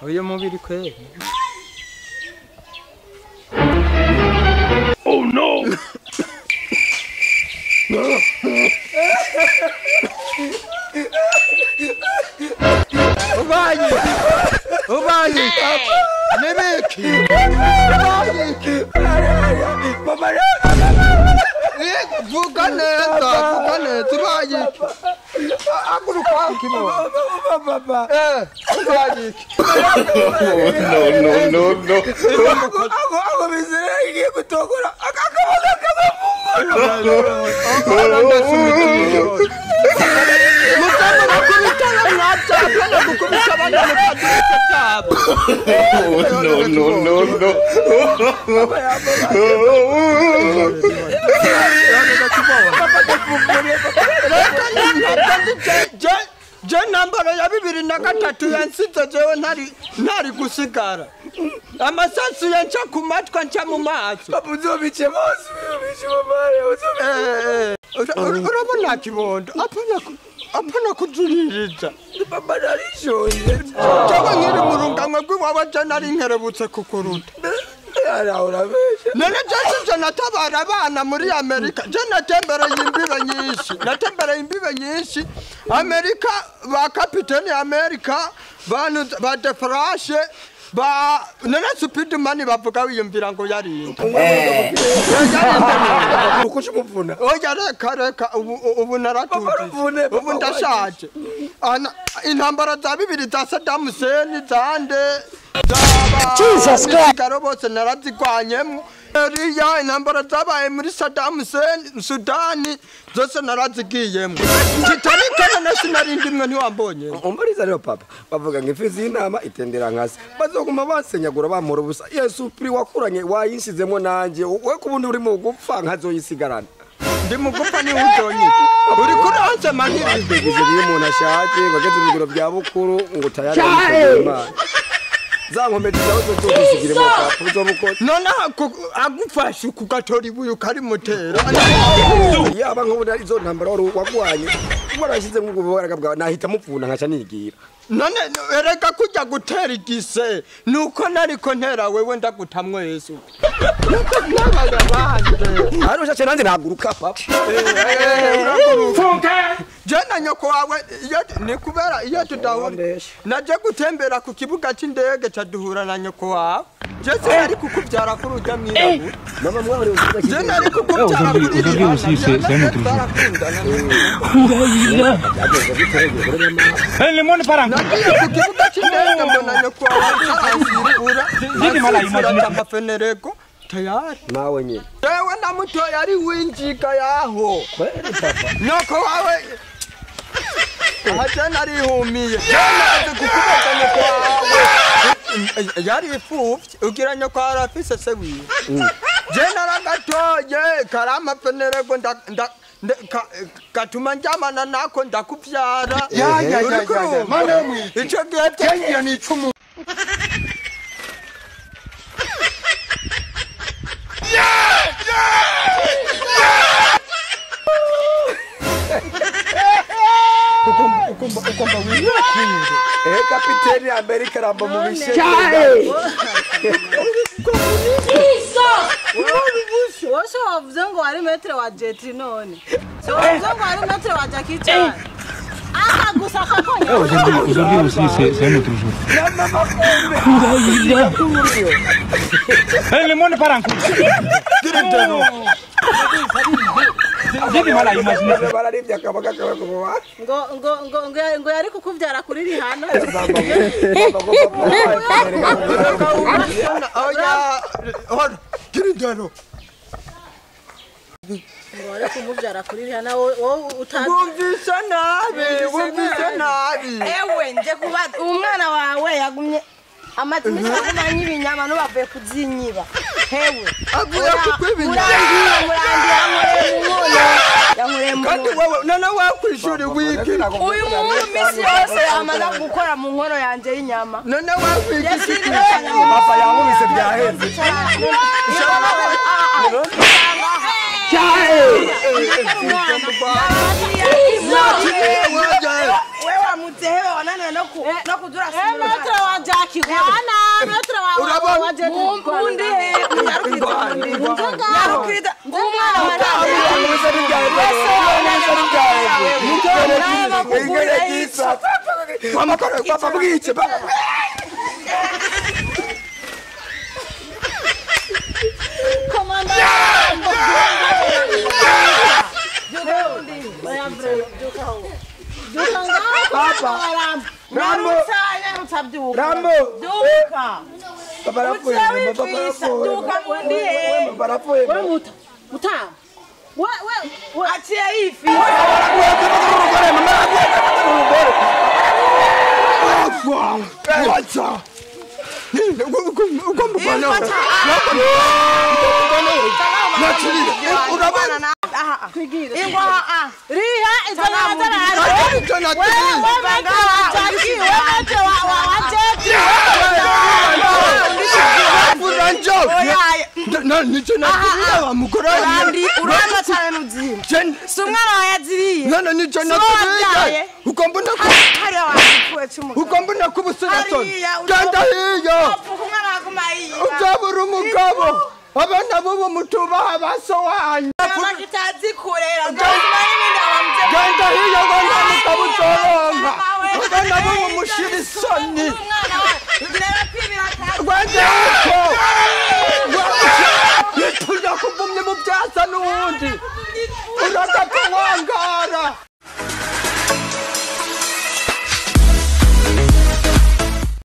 uyu mubiri kweli. Oh no. Ubani Nebeki Baba Vugane Tubayi Akuru Pakimo Baba Ubani No Ako bizere kutokora nambara ya 2003 yansitse jewe ntari gusigara amasasu yanca kumatwa nca mu maso babuzobice bose bice mabare urabona kibondo apana kujuririza baba narishonje cyangwa nkiri mu runganwe rw'iwawe je nari nkerebutse kukuruta none je natabara abana muri Amerika je natembereye imbibe nyinshi Amerika ba kapiteni Amerika ba de Flash ba none Spiderman bavuga wiyumvira ngo yarinda ukushimuvuna oya reka ubu naratuje ubu ndashaje intambara za 2 za Saddam Hussein zande Jesus Christ bose narazikwanyemo Eriya intambara zabaye muri Saddam Hussein Sudani zose narazigiyemo kitarikana na sinarindi mwe ntiwambonye umbariza rero papa bavuga ngo ifizi y'intama itendera nkase bazoguma basenyagura bamura ubusa Yesu pri wakuranye wayinshizemo nanje we kubundi uri mu gupfa nkazoyisigarana ndi mu gupfa ni utonyi uri kuranze maniri bigize umuntu ashaje bageze ibigoro bya bukuru ngo tayari Imana zankomedi zawe zokusigiremo papa uzobukoze none agufashe kugatora ibuye kari mutera yaba nkubona izo ntambara wagwanye warashize nk'ububaraga bwawe nahita mupfuna nkaca nigira none ereka kujya gutera igise nuko nariko ntera wewe ndagutamwe Yesu nabaga banje arusha cyane naguruka papa jana nyoko wawe ni kubera iyo tudahura naje gutembera ku kibuga cy'indege caduhura na nyoko wawe Jese ari kukubyara kuri ujya mwirabura mama mwari uvuga jana ari kukubyara kuri Le monde parang. Kukibuga cy'indege mbona nyoko wawe nini mala imagine amafenereko tayari nawe nyine ewe ndamutoya ari winjika yaho nyoko wawe Ajana rihumiye jana kukubaka nyoko wawe yari ifufye ugira nyoko arafise se wiwe jana ragatoye karama fenereko katuma njamana nako ndakubyara mana mwi ico gihe tengiye ni icumu ukomba wiyakinde kapiteni Amerika ramba mu bishe Wose wavuze ngo ari metre wa jetri none. So wavuze ngo ari metre wa Jackie Chan. Aka gusa kakonya. Aujourd'hui aussi c'est un autre jour. Le monde parang. Jini mala imagine bararibya kabaga kawe kuba ngo yari kukubyara kuri Rihana. Oya kirindano Ngore kumubyara kuri Rihana wowe utazi wumvise nabi ewe nje kuba umwana wawe yagumye amatimisa kumanya ibinyama no bavuye kuzinyiba hewe aguye kukwibinya kandi wewe nana wakwishuri wiki uyu muntu misi yose amana gukora mu nkono yanje y'inyama nana wakwiki papa yankubise byaheze wewe amutehe wanane no kudura sima metre wa Jackie ingerekisa papa bwice papa ukombona kubusiraton ganda hiyo uzabura umugabo abana bobo mutuba abasowanyu ganda hiyo ganda mukabutoronka abana bobo mushirisoni